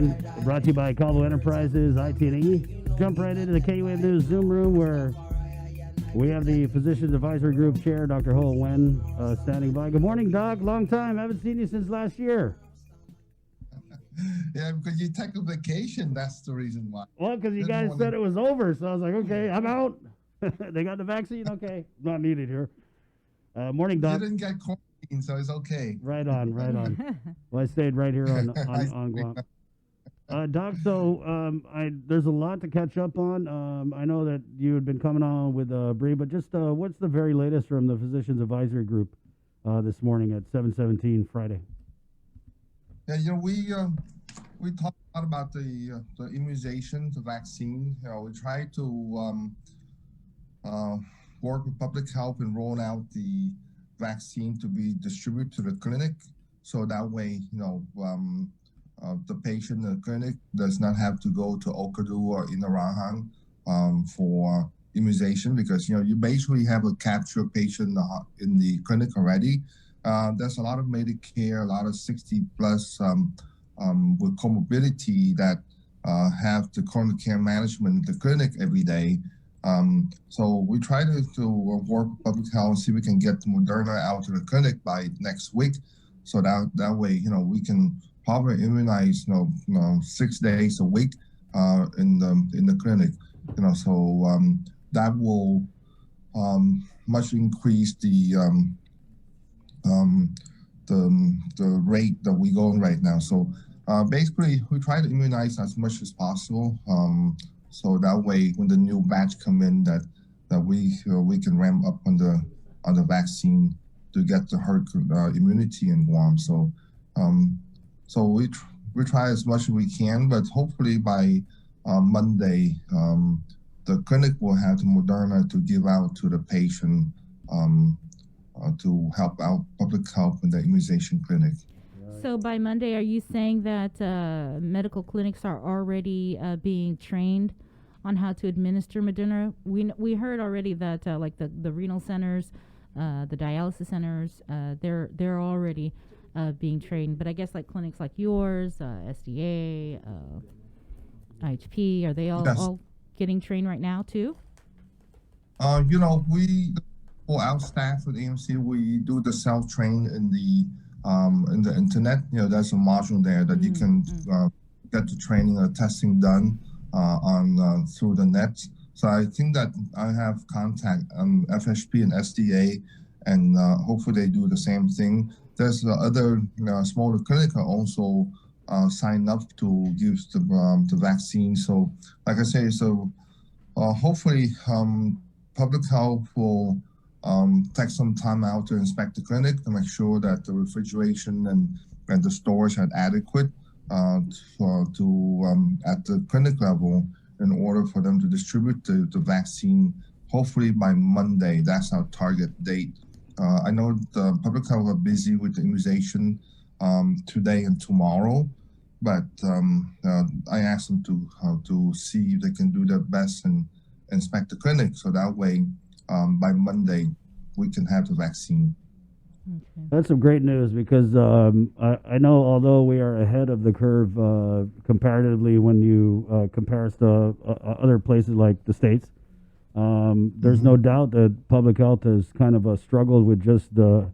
morning. Brought to you by Caldwell Enterprises, IT&E. Jump right into the KUN News Zoom room where we have the Physicians Advisory Group Chair, Dr. Hoa Nguyen, standing by. Good morning, Doc. Long time. Haven't seen you since last year. Yeah, because you took a vacation. That's the reason why. Well, because you guys said it was over, so I was like, okay, I'm out. They got the vaccine? Okay, not needed here. Morning, Doc. You didn't get quarantined, so it's okay. Right on, right on. Well, I stayed right here on Guam. Doc, so there's a lot to catch up on. I know that you had been coming on with Bree, but just what's the very latest from the Physicians Advisory Group this morning at 7:17 Friday? Yeah, we talked a lot about the immunization, the vaccine. We try to work with public health and roll out the vaccine to be distributed to the clinic, so that way, the patient in the clinic does not have to go to Okadu or Inarahan for immunization, because you basically have a captured patient in the clinic already. There's a lot of Medicare, a lot of 60 plus with comorbidity that have the chronic care management in the clinic every day. So we try to work with public health and see if we can get Moderna out to the clinic by next week, so that way we can probably immunize 6 days a week in the clinic. So that will much increase the rate that we go on right now. So basically, we try to immunize as much as possible. So that way, when the new batch come in, that we can ramp up on the vaccine to get the herd immunity in Guam. So we try as much as we can, but hopefully by Monday, the clinic will have the Moderna to give out to the patient to help out public health in the immunization clinic. So by Monday, are you saying that medical clinics are already being trained on how to administer Moderna? We heard already that like the renal centers, the dialysis centers, they're already being trained. But I guess like clinics like yours, SDA, IHP, are they all getting trained right now too? For our staff at AMC, we do the self-train in the internet. There's a module there that you can get the training or testing done on through the net. So I think that I have contact FHP and SDA, and hopefully they do the same thing. There's other smaller clinics also sign up to use the vaccine. So like I say, hopefully public health will take some time out to inspect the clinic to make sure that the refrigeration and the storage are adequate at the clinic level in order for them to distribute the vaccine, hopefully by Monday. That's our target date. I know the public health are busy with the immunization today and tomorrow, but I asked them to see if they can do their best and inspect the clinic, so that way by Monday we can have the vaccine. Okay. That's some great news, because I know although we are ahead of the curve comparatively when you compare us to other places like the States, there's no doubt that public health has kind of struggled with just the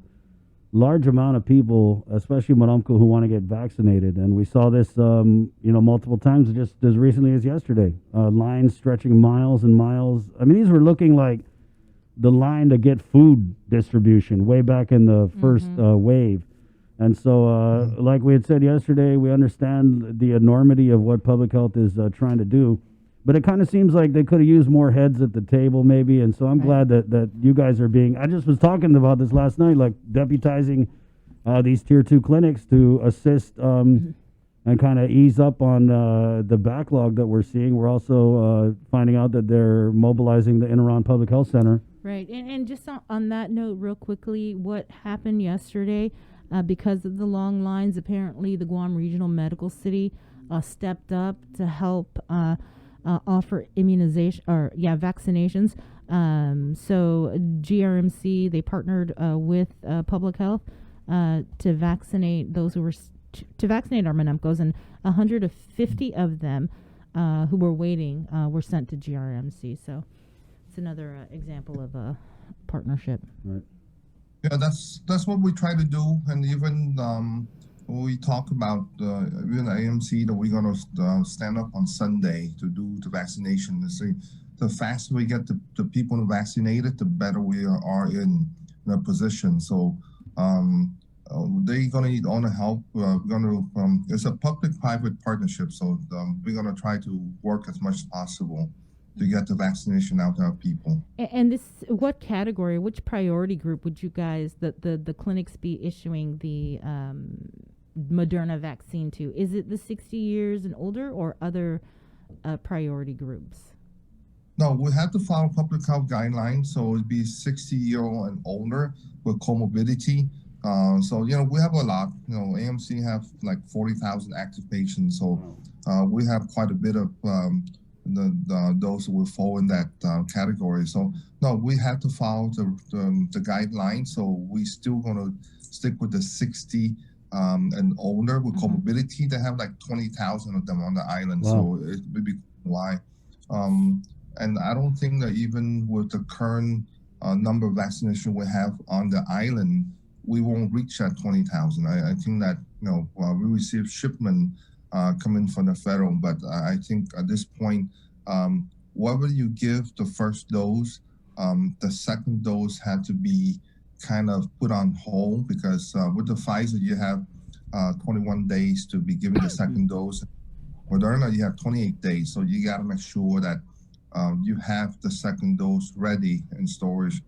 large amount of people, especially Maramco, who want to get vaccinated. And we saw this multiple times just as recently as yesterday. Lines stretching miles and miles. I mean, these were looking like the line to get food distribution way back in the first wave. And so, like we had said yesterday, we understand the enormity of what public health is trying to do. But it kind of seems like they could have used more heads at the table maybe. And so I'm glad that you guys are being, I just was talking about this last night, like deputizing these tier 2 clinics to assist and kind of ease up on the backlog that we're seeing. We're also finding out that they're mobilizing the Inaran Public Health Center. Right. And just on that note, real quickly, what happened yesterday, because of the long lines, apparently the Guam Regional Medical City stepped up to help offer immunization vaccinations. So GRMC, they partnered with public health to vaccinate those who were to vaccinate our Menumpkos, and 150 of them who were waiting were sent to GRMC. So it's another example of a partnership. Right. Yeah, that's what we try to do, and even when we talk about even AMC that we're going to stand up on Sunday to do the vaccination. The faster we get the people vaccinated, the better we are in a position. So they're going to need all the help. We're going to it's a public-private partnership, so we're going to try to work as much as possible to get the vaccination out to our people. And this, what category, which priority group would you guys, the clinics be issuing the Moderna vaccine to? Is it the 60 years and older or other priority groups? No, we have to follow public health guidelines, so it'd be 60-year-old and older with comorbidity. So, we have a lot. AMC have like 40,000 active patients, so we have quite a bit of those who will fall in that category. So no, we have to follow the guidelines. So we still going to stick with the 60 and older with comorbidity. They have like 20,000 of them on the island. Wow. So it would be why. And I don't think that even with the current number of vaccination we have on the island, we won't reach that 20,000. I think that we receive shipment coming from the federal, but I think at this point, whether you give the first dose, the second dose had to be kind of put on hold because with the Pfizer, you have 21 days to be given the second dose. Moderna, you have 28 days, so you got to make sure that you have the second dose ready in storage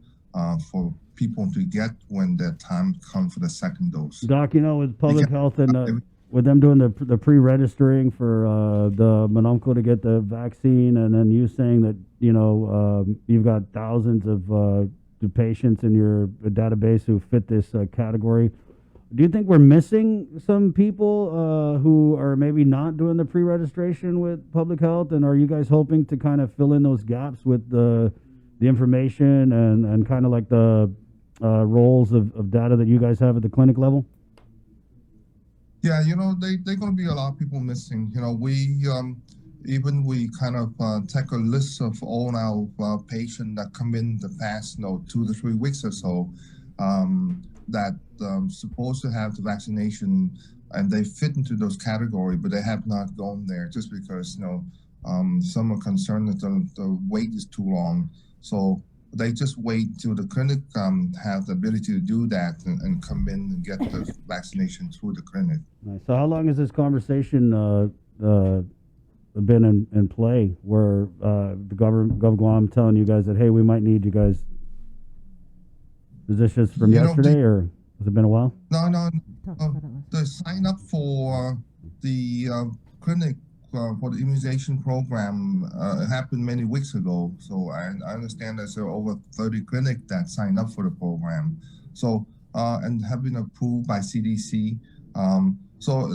for people to get when the time comes for the second dose. Doc, with public health and with them doing the pre-registering for the Menumpko to get the vaccine, and then you saying that you've got thousands of patients in your database who fit this category. Do you think we're missing some people who are maybe not doing the pre-registration with public health? And are you guys hoping to kind of fill in those gaps with the information and kind of like the roles of data that you guys have at the clinic level? Yeah, they're going to be a lot of people missing. We kind of take a list of all our patients that come in the past 2 to 3 weeks or so that supposed to have the vaccination, and they fit into those categories, but they have not gone there just because some are concerned that the wait is too long. So they just wait till the clinic have the ability to do that and come in and get the vaccination through the clinic. Nice. So how long has this conversation been in play where the Gov Guam telling you guys that, hey, we might need you guys? Is this just from yesterday or has it been a while? No. The sign up for the clinic for the immunization program happened many weeks ago. So I understand that there are over 30 clinics that signed up for the program. So and have been approved by CDC. So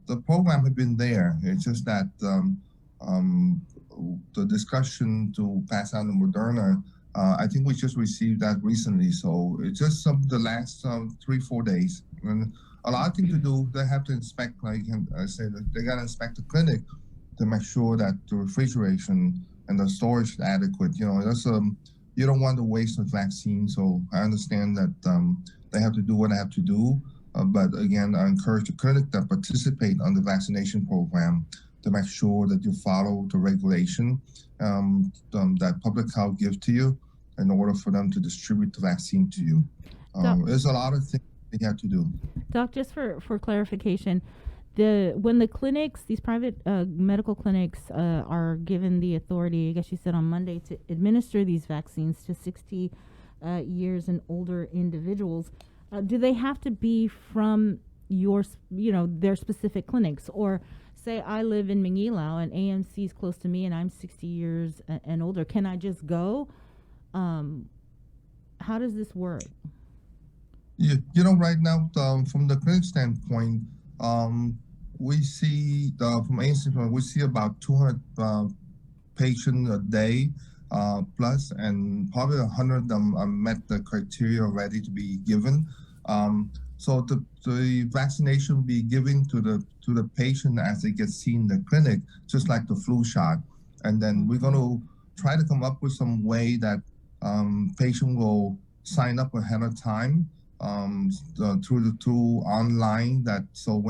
the program had been there. It's just that the discussion to pass out the Moderna. I think we just received that recently. So it's just the last 3-4 days. And a lot of things to do. They have to inspect, like I said, they got to inspect the clinic to make sure that the refrigeration and the storage is adequate. That's you don't want to waste the vaccine. So I understand that they have to do what they have to do. But again, I encourage the clinic that participate on the vaccination program to make sure that you follow the regulation that public health gives to you in order for them to distribute the vaccine to you. There's a lot of things they have to do. Doc, just for clarification, when the clinics, these private medical clinics are given the authority, I guess you said on Monday, to administer these vaccines to 60 years and older individuals, do they have to be from their specific clinics? Or say I live in Manilao and AMC is close to me and I'm 60 years and older. Can I just go? How does this work? Right now, from the clinic standpoint, we see from AMC, we see about 200 patients a day plus, and probably 100 of them met the criteria ready to be given. So the vaccination be given to the patient as they get seen in the clinic, just like the flu shot. And then we're going to try to come up with some way that patient will sign up ahead of time through online. That so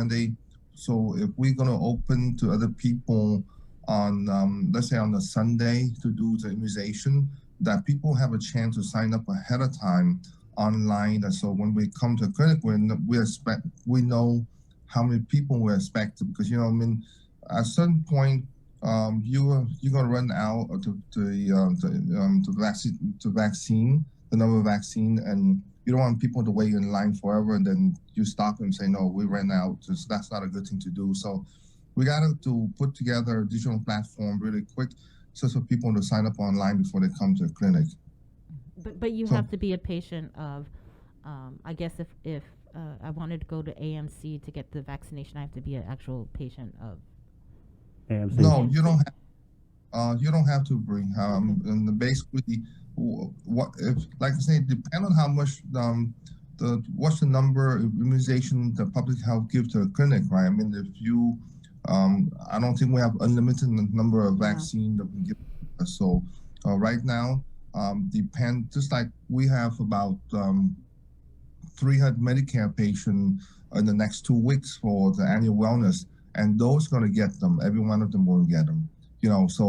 if we're going to open to other people on let's say on a Sunday to do the immunization, that people have a chance to sign up ahead of time online. And so when we come to clinic, we know how many people we expect, because I mean, at a certain point, you're gonna run out of the vaccine, the number of vaccine, and you don't want people to wait in line forever, and then you stop and say, no, we ran out. So that's not a good thing to do. So we got to put together a digital platform really quick, so for people to sign up online before they come to the clinic. But you have to be a patient of, I guess if I wanted to go to AMC to get the vaccination, I have to be an actual patient of AMC. No, you don't have. You don't have to bring. And basically, what if, like I say, depend on how much what's the number of immunization the public health gives to a clinic, right? I mean, if you, I don't think we have unlimited number of vaccine that we give. So right now, just like we have about 300 Medicare patients in the next 2 weeks for the annual wellness, and those going to get them. Every one of them will get them. So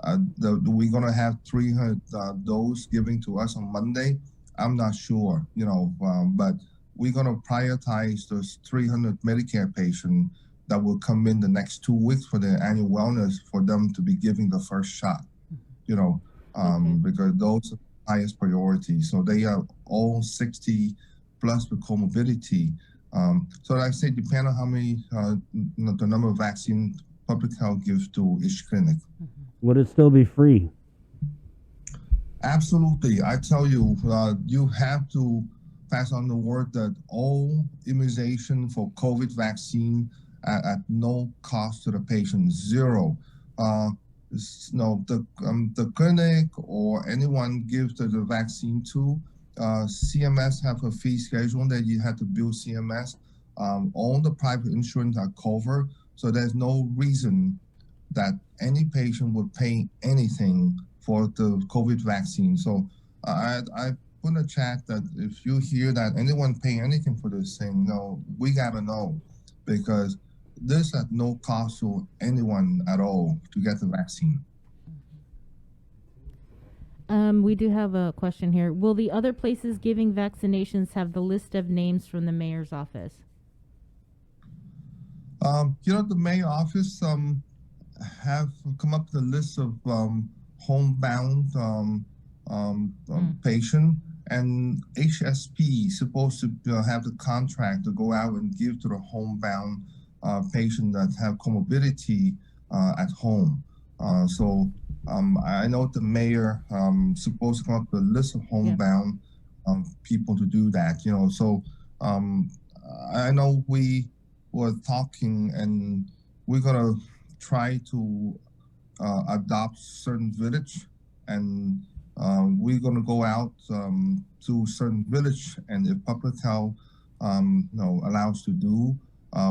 we're going to have 300 dose giving to us on Monday. I'm not sure, but we're going to prioritize those 300 Medicare patients that will come in the next 2 weeks for the annual wellness, for them to be giving the first shot, because those are the highest priority. So they are all 60 plus with comorbidity. So like I say, depending on how many, the number of vaccine public health gives to each clinic. Would it still be free? Absolutely. I tell you, you have to pass on the word that all immunization for COVID vaccine at no cost to the patient, zero. The clinic or anyone gives the vaccine to, CMS have a fee schedule that you have to bill CMS. All the private insurance are covered, so there's no reason that any patient would pay anything for the COVID vaccine. So I put in a chat that if you hear that anyone pay anything for this thing, we gotta know, because this at no cost to anyone at all to get the vaccine. We do have a question here. Will the other places giving vaccinations have the list of names from the mayor's office? The mayor office have come up with a list of homebound patient, and HSP is supposed to have the contract to go out and give to the homebound patient that have comorbidity at home. So I know the mayor supposed to come up with a list of homebound people to do that. So I know we were talking, and we're gonna try to adopt certain village, and we're gonna go out to certain village, and if public health allows to do,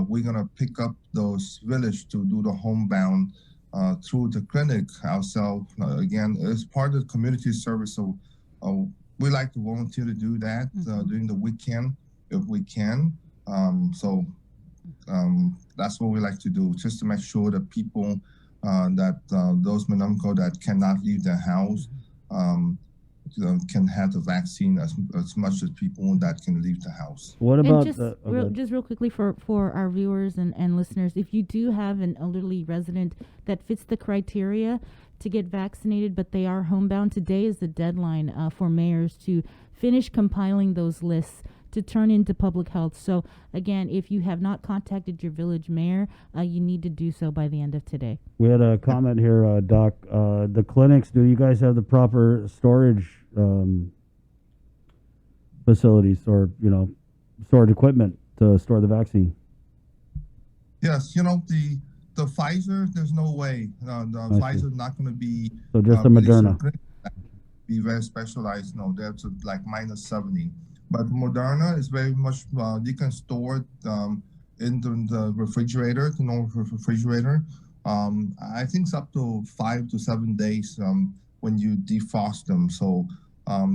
we're gonna pick up those village to do the homebound through the clinic ourselves. Again, it's part of the community service, so we like to volunteer to do that during the weekend if we can. So that's what we like to do, just to make sure that people that those Menunco that cannot leave their house can have the vaccine as much as people that can leave the house. What about just real quickly for our viewers and listeners, if you do have an elderly resident that fits the criteria to get vaccinated, but they are homebound, today is the deadline for mayors to finish compiling those lists to turn into public health. So again, if you have not contacted your village mayor, you need to do so by the end of today. We had a comment here, Doc. The clinics, do you guys have the proper storage facilities, or storage equipment to store the vaccine? Yes, the Pfizer, there's no way. Pfizer is not going to be. So just the Moderna. Be very specialized. No, that's like -70. But Moderna is very much you can store it into the refrigerator, the normal refrigerator. I think it's up to 5 to 7 days when you defrost them. So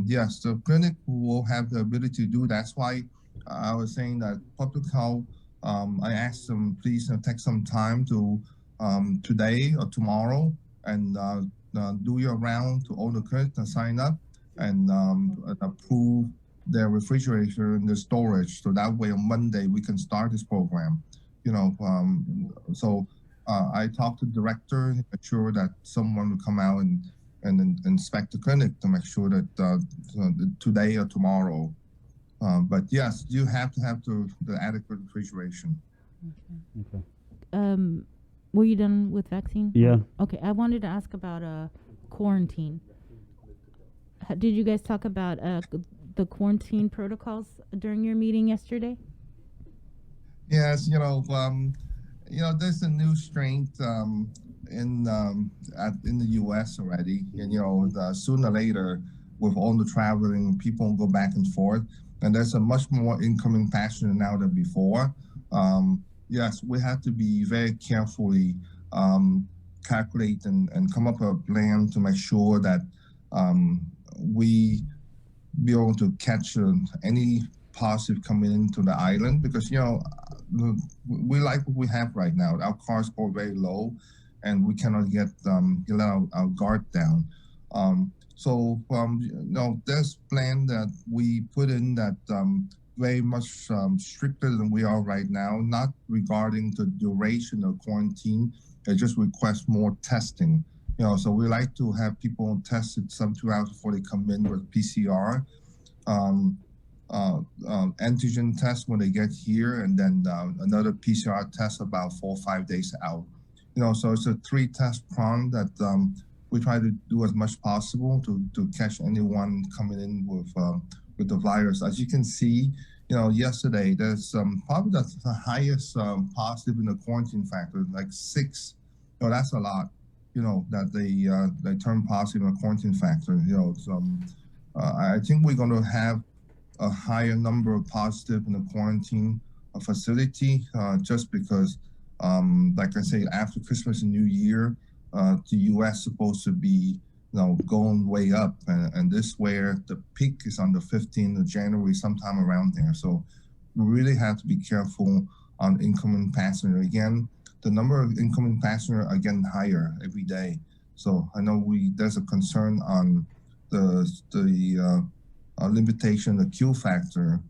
yes, the clinic will have the ability to do. That's why I was saying that public health. I asked them please take some time to today or tomorrow and do your round to all the clinics and sign up and approve their refrigerator and the storage. So that way on Monday we can start this program. So I talked to the director, make sure that someone will come out and inspect the clinic to make sure that today or tomorrow. But yes, you have to have the adequate refrigeration. Okay. Were you done with vaccine? Yeah. Okay, I wanted to ask about quarantine. Did you guys talk about the quarantine protocols during your meeting yesterday? Yes, there's a new strain in the U.S. already, and sooner or later, with all the traveling, people go back and forth, and there's a much more incoming passenger now than before. Yes, we have to be very carefully calculate and come up with a plan to make sure that we be able to catch any positive coming into the island, because we like what we have right now. Our cars go very low, and we cannot get our guard down. So this plan that we put in that very much stricter than we are right now, not regarding the duration of quarantine. It just requests more testing. So we like to have people tested some 2 hours before they come in with PCR, antigen test when they get here, and then another PCR test about 4 or 5 days out. So it's a 3-test prong that we try to do as much possible to catch anyone coming in with the virus. As you can see, yesterday there's probably the highest positive in the quarantine factor, like 6. That's a lot. That they turn positive in the quarantine factor. I think we're going to have a higher number of positive in the quarantine facility just because, like I say, after Christmas and New Year, the U.S. supposed to be going way up, and this where the peak is on the 15th of January, sometime around there. So we really have to be careful on incoming passenger. Again, the number of incoming passenger are getting higher every day. So I know there's a concern on the limitation, the Q factor,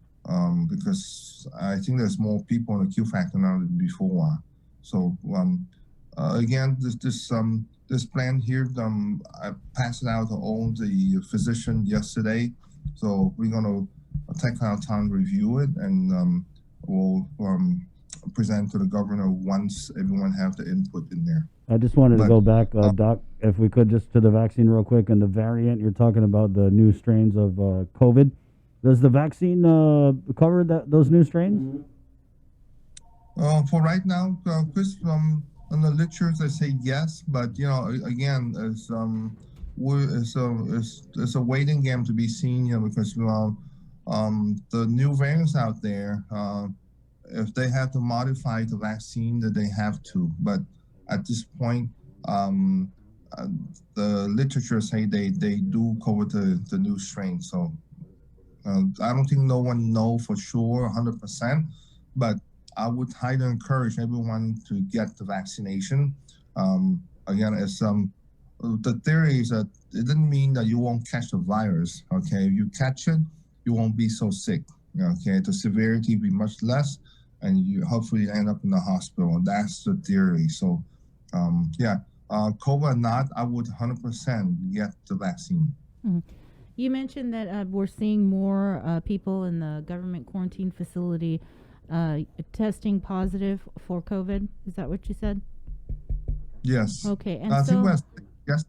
because I think there's more people in the Q factor now than before. So again, this plan here, I passed it out to all the physicians yesterday. So we're going to take our time to review it, and we'll present to the governor once everyone have the input in there. I just wanted to go back, Doc, if we could, just to the vaccine real quick, and the variant. You're talking about the new strains of COVID. Does the vaccine cover those new strains? For right now, Chris, on the literature, they say yes, but again, it's a waiting game to be seen, because the new variants out there, if they have to modify the vaccine, that they have to. But at this point, the literature say they do cover the new strain. So I don't think no one know for sure 100%, but I would highly encourage everyone to get the vaccination. Again, it's the theory is that it doesn't mean that you won't catch the virus. Okay, if you catch it, you won't be so sick. Okay, the severity will be much less, and you hopefully end up in the hospital. That's the theory. So, COVID or not, I would 100% get the vaccine. Mm-hmm. You mentioned that we're seeing more people in the government quarantine facility testing positive for COVID. Is that what you said? Yes. Okay, and yes.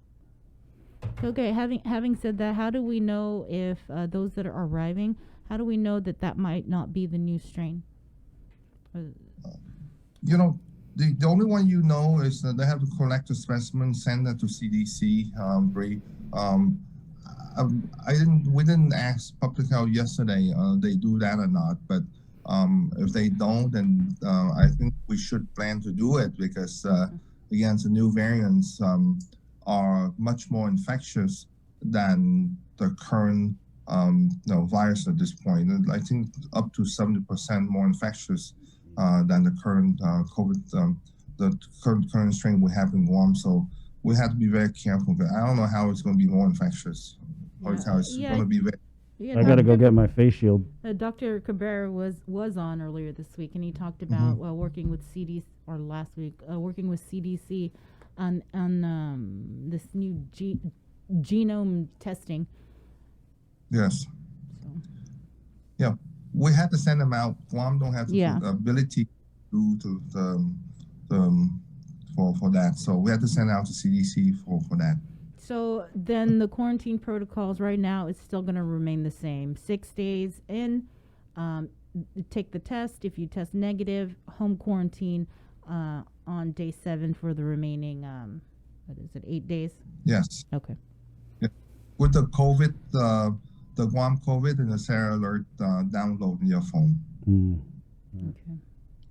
Okay, having said that, how do we know if those that are arriving, how do we know that might not be the new strain? The only one is that they have to collect a specimen, send that to CDC. We didn't ask public health yesterday. They do that or not, but if they don't, then I think we should plan to do it because again, the new variants are much more infectious than the current virus at this point. And I think up to 70% more infectious than the current COVID, the current strain we have in Guam. So we have to be very careful. I don't know how it's going to be more infectious. Or how it's going to be very. Yeah, I got to go get my face shield. Dr. Cabrera was on earlier this week, and he talked about working with CDC, or last week, working with CDC on this new genome testing. Yes. So. Yeah, we had to send them out. Guam don't have the ability to for that, so we had to send out to CDC for that. So then the quarantine protocols right now is still going to remain the same. 6 days in, take the test. If you test negative, home quarantine on day 7 for the remaining, 8 days? Yes. Okay. Yeah. With the COVID, the Guam COVID and the Sarah Alert download in your phone. Okay.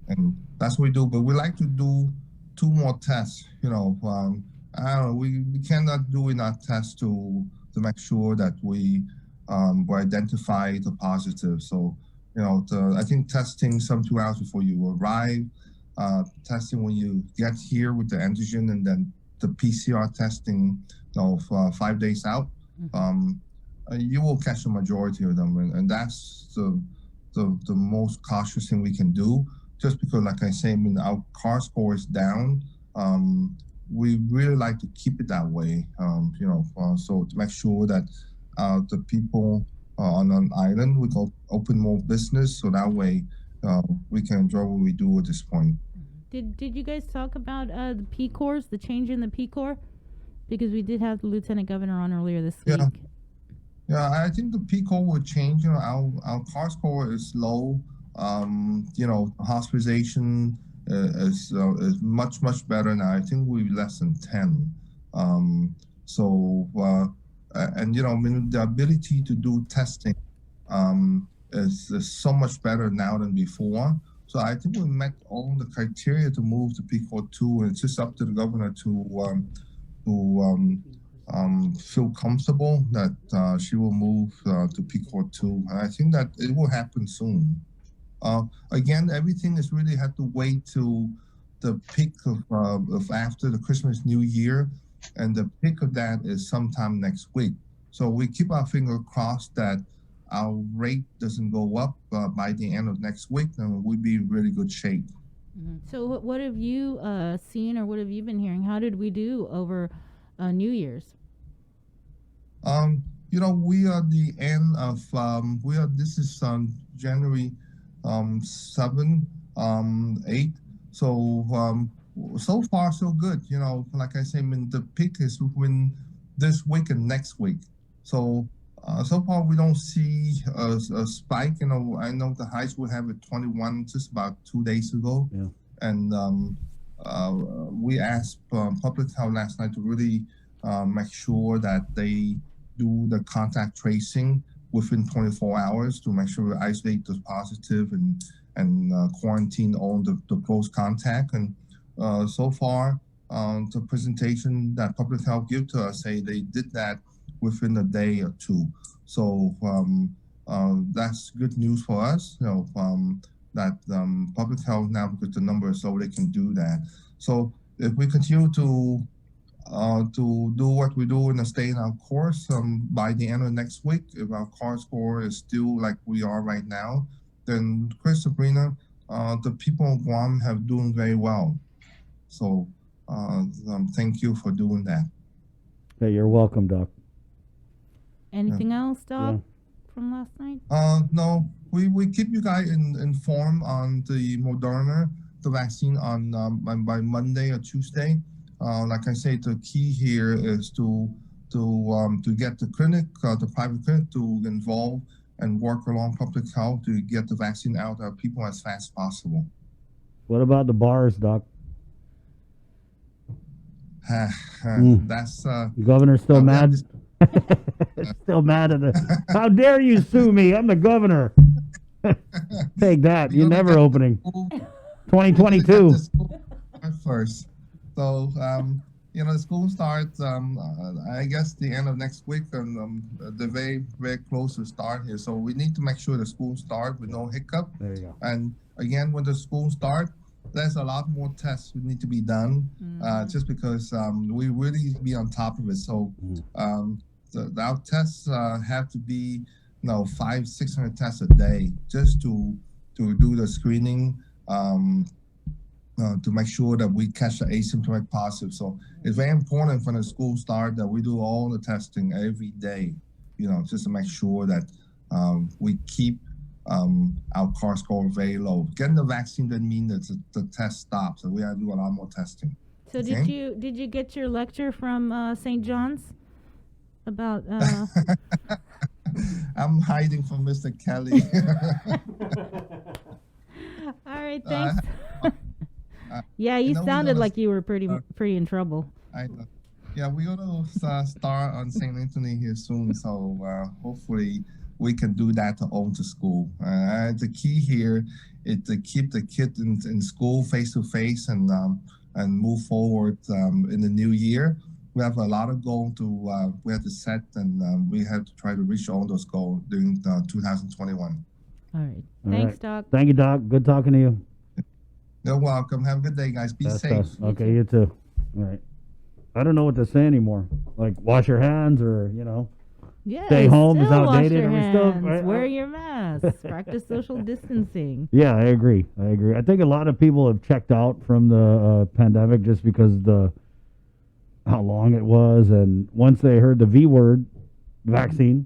And that's what we do. But we like to do 2 more tests. I don't know. We cannot do enough tests to make sure that we identify the positive. So, I think testing some 2 hours before you arrive, testing when you get here with the antigen, and then the PCR testing, 5 days out. You will catch the majority of them, and that's the most cautious thing we can do. Just because, like I say, our CAR score is down. We really like to keep it that way, so to make sure that the people on an island, we go open more business, so that way we can enjoy what we do at this point. Did you guys talk about the P Corps, the change in the P Corps? Because we did have the Lieutenant Governor on earlier this week. Yeah, I think the P Corps will change. Our CAR score is low. Hospitalization is much better now. I think we're less than 10. And the ability to do testing is so much better now than before. So I think we met all the criteria to move to P Corps 2, and it's just up to the governor to feel comfortable that she will move to P Corps 2. And I think that it will happen soon. Again, everything is really had to wait till the peak of after the Christmas New Year, and the peak of that is sometime next week. So we keep our finger crossed that our rate doesn't go up by the end of next week, and we'll be in really good shape. So what have you seen, or what have you been hearing? How did we do over New Year's? We are the end of this is January 7, 8. So far so good. Like I say, the peak is when this week and next week. So far we don't see a spike. I know the highs we have at 21 just about 2 days ago. Yeah. And we asked public health last night to really make sure that they do the contact tracing within 24 hours to make sure we isolate the positive and quarantine all the close contact. And so far, the presentation that public health give to us say they did that within a day or 2. So that's good news for us. That public health now, because the number is low, they can do that. So if we continue to do what we do and stay in our course, by the end of next week, if our CAR score is still like we are right now, then Chris, Sabrina, the people of Guam have doing very well. So thank you for doing that. Hey, you're welcome, Doc. Anything else, Doc, from last night? No, we keep you guys informed on the Moderna, the vaccine on by Monday or Tuesday. Like I say, the key here is to get the clinic, the private clinic, to involve and work along public health to get the vaccine out to people as fast as possible. What about the bars, Doc? That's Governor's still mad. Still mad at the. How dare you sue me? I'm the governor. Take that. We You're gotta never get the opening. school- we gotta get 2022. the school start first. So, the school starts, I guess, the end of next week, and the very, very close to start here. So we need to make sure the school start with no hiccup. There you go. And again, when the school start, there's a lot more tests that need to be done, just because we really be on top of it. So our tests have to be, 500-600 tests a day just to do the screening. To make sure that we catch the asymptomatic positive. So it's very important from the school start that we do all the testing every day, just to make sure that we keep our CAR score very low. Getting the vaccine doesn't mean that the test stops. So we have to do a lot more testing. So Okay? did you get your lecture from St. John's about? I'm hiding from Mr. Kelly. All right, thanks. Yeah, you sounded like you were pretty in trouble. I know. Yeah, we're going to start on St. Anthony here soon, so hopefully we can do that to own to school. The key here is to keep the kids in school face-to-face and move forward in the new year. We have a lot of goals we have to set, and we have to try to reach all those goals during 2021. All right. Thanks, Doc. Thank you, Doc. Good talking to you. You're welcome. Have a good day, guys. Be That's safe. us. Okay, you too. All right. I don't know what to say anymore. Like, wash your hands or, Yeah, stay home is still wash outdated. your Are we still- hands, right? wear your mask, practice social distancing. Yeah, I agree. I think a lot of people have checked out from the pandemic just because how long it was. And once they heard the V word, vaccine,